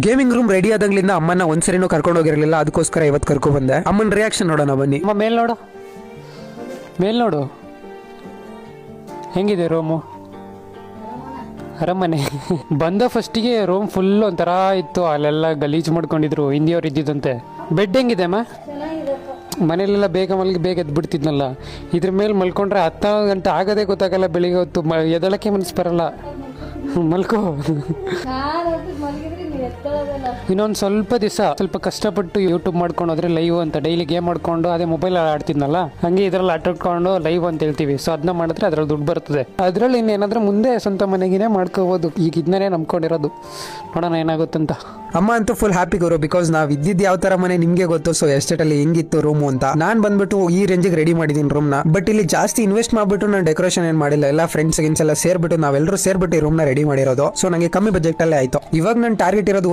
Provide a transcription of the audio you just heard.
Gaming room ready ಆದಂಗ್ಲಿಂದ ಅಮ್ಮನ ಒಂದ್ಸರಿನೂ ಕರ್ಕೊಂಡು ಹೋಗಿರಲಿಲ್ಲ, ಅದಕ್ಕೋಸ್ಕರ ಇವತ್ತು ಕರ್ಕೊಂಡು ಬಂದೆ. ಅಮ್ಮನ ರಿಯಾಕ್ಷನ್ ನೋಡೋಣ ಬನ್ನಿ. ಅಮ್ಮ ಮೇಲ್ ನೋಡು, ಮೇಲ್ ನೋಡು ಹೆಂಗಿದೆ ರೂಮು, ಅರಮನೆ. ಬಂದ ಫಸ್ಟಿಗೆ ರೂಮ್ ಫುಲ್ ಒಂಥರ ಇತ್ತು, ಅಲ್ಲೆಲ್ಲ ಗಲೀಜು ಮಾಡ್ಕೊಂಡಿದ್ರು, ಹಿಂದಿಯವ್ರು ಇದ್ದಿದ್ದಂತೆ. ಬೆಡ್ ಹೆಂಗಿದೆ ಅಮ್ಮ? ಮನೇಲೆಲ್ಲ ಬೇಗ ಮಲ್ಗಿ ಬೇಗ ಎದ್ಬಿಡ್ತಿದ್ನಲ್ಲ, ಇದ್ರ ಮೇಲೆ ಮಲ್ಕೊಂಡ್ರೆ 10 ಗಂಟೆ ಆಗೋದೇ ಗೊತ್ತಾಗಲ್ಲ. ಬೆಳಿಗ್ಗೆ ಹೊತ್ತು ಎದಳಕ್ಕೆ ಮನಸ್ಸು ಬರಲ್ಲ. ಮಲ್ಕೋ. ಇನ್ನೊಂದು ಸ್ವಲ್ಪ ದಿವಸ ಸ್ವಲ್ಪ ಕಷ್ಟಪಟ್ಟು ಯೂಟ್ಯೂಬ್ ಮಾಡ್ಕೊಂಡು ಹೋದ್ರೆ ಲೈವ್ ಅಂತ ಡೈಲಿ ಗೇಮ್ ಮಾಡ್ಕೊಂಡು ಅದೇ ಮೊಬೈಲ್ ಆಡ್ತಿದ್ನಲ್ಲ, ಹಂಗೆ ಇದ್ರಲ್ಲಿ ಆಟಾಡ್ಕೊಂಡು ಲೈವ್ ಅಂತ ಹೇಳ್ತೀವಿ. ಸೊ ಅದನ್ನ ಮಾಡಿದ್ರೆ ಅದ್ರಲ್ಲಿ ದುಡ್ಡು ಬರ್ತದೆ. ಅದ್ರಲ್ಲಿ ಇನ್ನೇನಾದ್ರೂ ಮುಂದೆ ಸ್ವಂತ ಮನೆಗಿನೇ ಮಾಡ್ಕೋಬಹುದು. ಈಗ ಇದನ್ನೇ ನಂಬ್ಕೊಂಡಿರೋದು, ನೋಡೋಣ ಏನಾಗುತ್ತಂತ. ಅಮ್ಮ ಅಂತೂ ಫುಲ್ ಹ್ಯಾಪಿ ಗುರು, ಬಿಕಾಸ್ ನಾವ್ ಇದ್ದಿದ್ದು ಯಾವ ತರ ಮನೆ ನಿಮ್ಗೆ ಗೊತ್ತು. ಸೊ ಎಸ್ಟೇಟ್ ಅಲ್ಲಿ ಹೆಂಗಿತ್ತು ರೂಮು ಅಂತ. ನಾನ್ ಬಂದ್ಬಿಟ್ಟು ಈ ರೇಂಜಿಗೆ ರೆಡಿ ಮಾಡಿದೀನಿ ರೂಮ್ ನ. ಬಟ್ ಇಲ್ಲಿ ಜಾಸ್ತಿ ಇನ್ವೆಸ್ಟ್ ಮಾಡ್ಬಿಟ್ಟು ನಾನು ಡೆಕೋರೇಷನ್ ಏನ್ ಮಾಡಿಲ್ಲ. ಎಲ್ಲ ಫ್ರೆಂಡ್ಸ್ ಎಲ್ಲ ಸೇರ್ಬಿಟ್ಟು ನಾವೆಲ್ಲರೂ ಸೇರ್ಬಿಟ್ಟು ಈ ರೂಮ್ ನ ರೆಡಿ ಮಾಡಿರೋದು. ಸೊ ನಂಗೆ ಕಮ್ಮಿ ಬಜೆಟ್ ಅಲ್ಲೇ ಆಯ್ತು. ಇವಾಗ ನನ್ನ ಟಾರ್ಗೆಟ್ ಇರೋದು